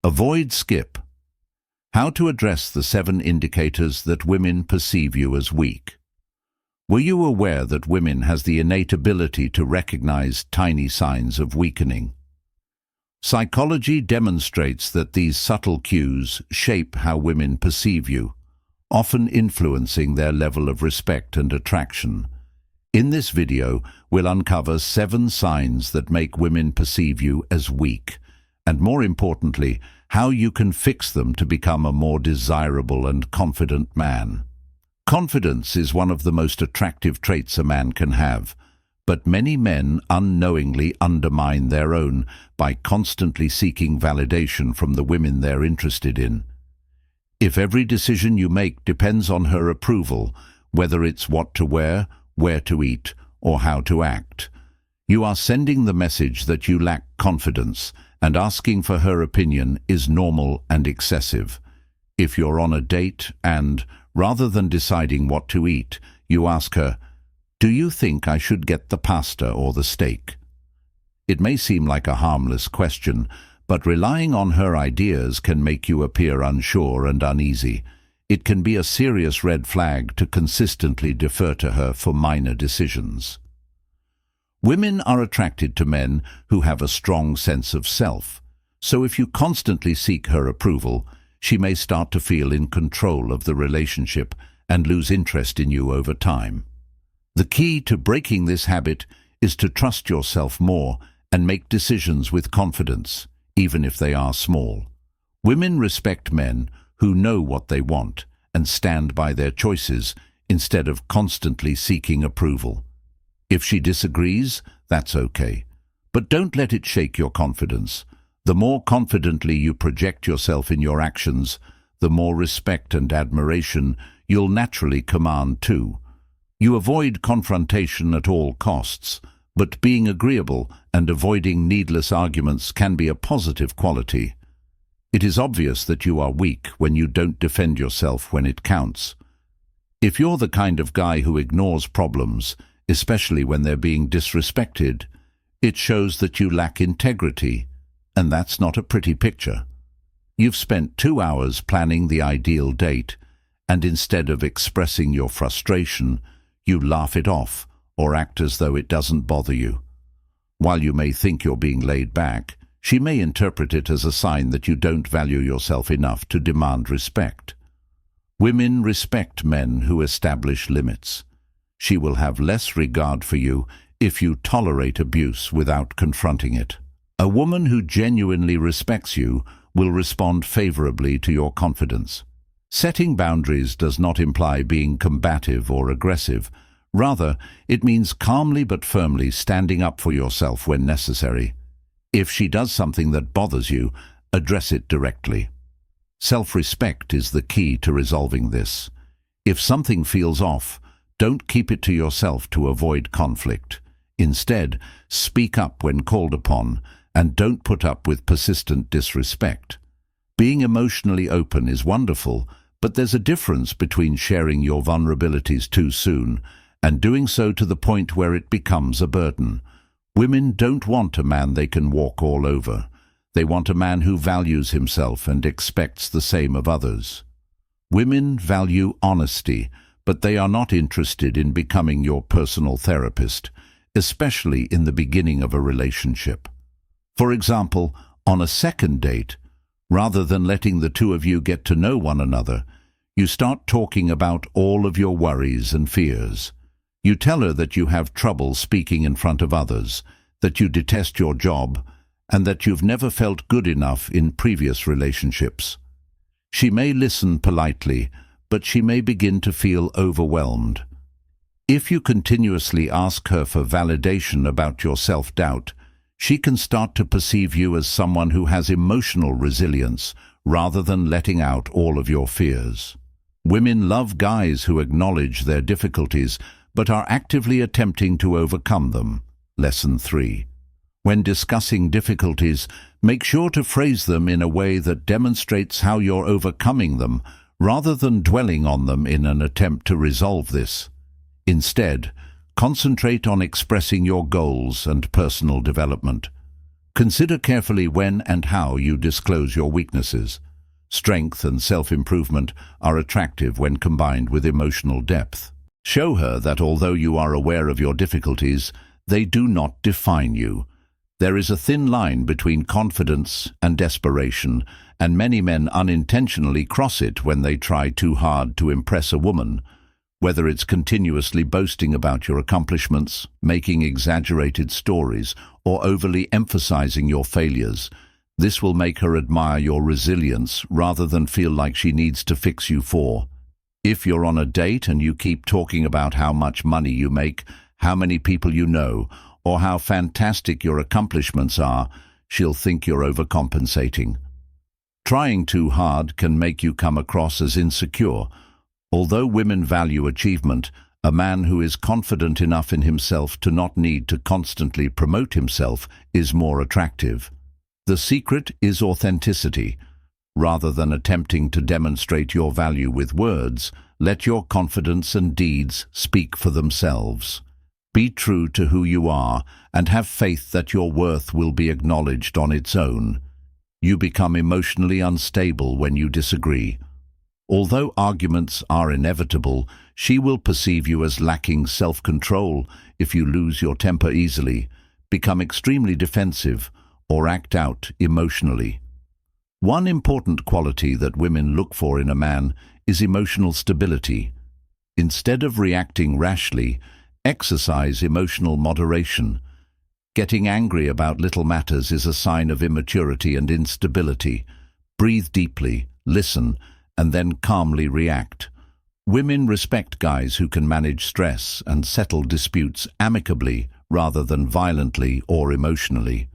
Avoid skip. How to address the 7 indicators that women perceive you as weak. Were you aware that women has the innate ability to recognize tiny signs of weakening? Psychology demonstrates that these subtle cues shape how women perceive you, often influencing their level of respect and attraction. In this video, we'll uncover 7 signs that make women perceive you as weak, and more importantly, how you can fix them to become a more desirable and confident man. Confidence is one of the most attractive traits a man can have, but many men unknowingly undermine their own by constantly seeking validation from the women they're interested in. If every decision you make depends on her approval, whether it's what to wear, where to eat, or how to act, you are sending the message that you lack confidence, and asking for her opinion is normal and excessive. If you're on a date and, rather than deciding what to eat, you ask her, "Do you think I should get the pasta or the steak?" It may seem like a harmless question, but relying on her ideas can make you appear unsure and uneasy. It can be a serious red flag to consistently defer to her for minor decisions. Women are attracted to men who have a strong sense of self, so if you constantly seek her approval, she may start to feel in control of the relationship and lose interest in you over time. The key to breaking this habit is to trust yourself more and make decisions with confidence, even if they are small. Women respect men who know what they want and stand by their choices instead of constantly seeking approval. If she disagrees, that's okay, but don't let it shake your confidence. The more confidently you project yourself in your actions, the more respect and admiration you'll naturally command too. You avoid confrontation at all costs, but being agreeable and avoiding needless arguments can be a positive quality. It is obvious that you are weak when you don't defend yourself when it counts. If you're the kind of guy who ignores problems, especially when they're being disrespected, it shows that you lack integrity, and that's not a pretty picture. You've spent 2 hours planning the ideal date, and instead of expressing your frustration, you laugh it off or act as though it doesn't bother you. While you may think you're being laid back, she may interpret it as a sign that you don't value yourself enough to demand respect. Women respect men who establish limits. She will have less regard for you if you tolerate abuse without confronting it. A woman who genuinely respects you will respond favorably to your confidence. Setting boundaries does not imply being combative or aggressive. Rather, it means calmly but firmly standing up for yourself when necessary. If she does something that bothers you, address it directly. Self-respect is the key to resolving this. If something feels off, don't keep it to yourself to avoid conflict. Instead, speak up when called upon, and don't put up with persistent disrespect. Being emotionally open is wonderful, but there's a difference between sharing your vulnerabilities too soon and doing so to the point where it becomes a burden. Women don't want a man they can walk all over. They want a man who values himself and expects the same of others. Women value honesty, but they are not interested in becoming your personal therapist, especially in the beginning of a relationship. For example, on a second date, rather than letting the two of you get to know one another, you start talking about all of your worries and fears. You tell her that you have trouble speaking in front of others, that you detest your job, and that you've never felt good enough in previous relationships. She may listen politely, but she may begin to feel overwhelmed. If you continuously ask her for validation about your self-doubt, she can start to perceive you as someone who has emotional resilience rather than letting out all of your fears. Women love guys who acknowledge their difficulties but are actively attempting to overcome them. Lesson 3. When discussing difficulties, make sure to phrase them in a way that demonstrates how you're overcoming them, rather than dwelling on them in an attempt to resolve this. Instead, concentrate on expressing your goals and personal development. Consider carefully when and how you disclose your weaknesses. Strength and self-improvement are attractive when combined with emotional depth. Show her that although you are aware of your difficulties, they do not define you. There is a thin line between confidence and desperation, and many men unintentionally cross it when they try too hard to impress a woman. Whether it's continuously boasting about your accomplishments, making exaggerated stories, or overly emphasizing your failures, this will make her admire your resilience rather than feel like she needs to fix you for. If you're on a date and you keep talking about how much money you make, how many people you know, or how fantastic your accomplishments are, she'll think you're overcompensating. Trying too hard can make you come across as insecure. Although women value achievement, a man who is confident enough in himself to not need to constantly promote himself is more attractive. The secret is authenticity. Rather than attempting to demonstrate your value with words, let your confidence and deeds speak for themselves. Be true to who you are and have faith that your worth will be acknowledged on its own. You become emotionally unstable when you disagree. Although arguments are inevitable, she will perceive you as lacking self-control if you lose your temper easily, become extremely defensive, or act out emotionally. One important quality that women look for in a man is emotional stability. Instead of reacting rashly, exercise emotional moderation. Getting angry about little matters is a sign of immaturity and instability. Breathe deeply, listen, and then calmly react. Women respect guys who can manage stress and settle disputes amicably rather than violently or emotionally.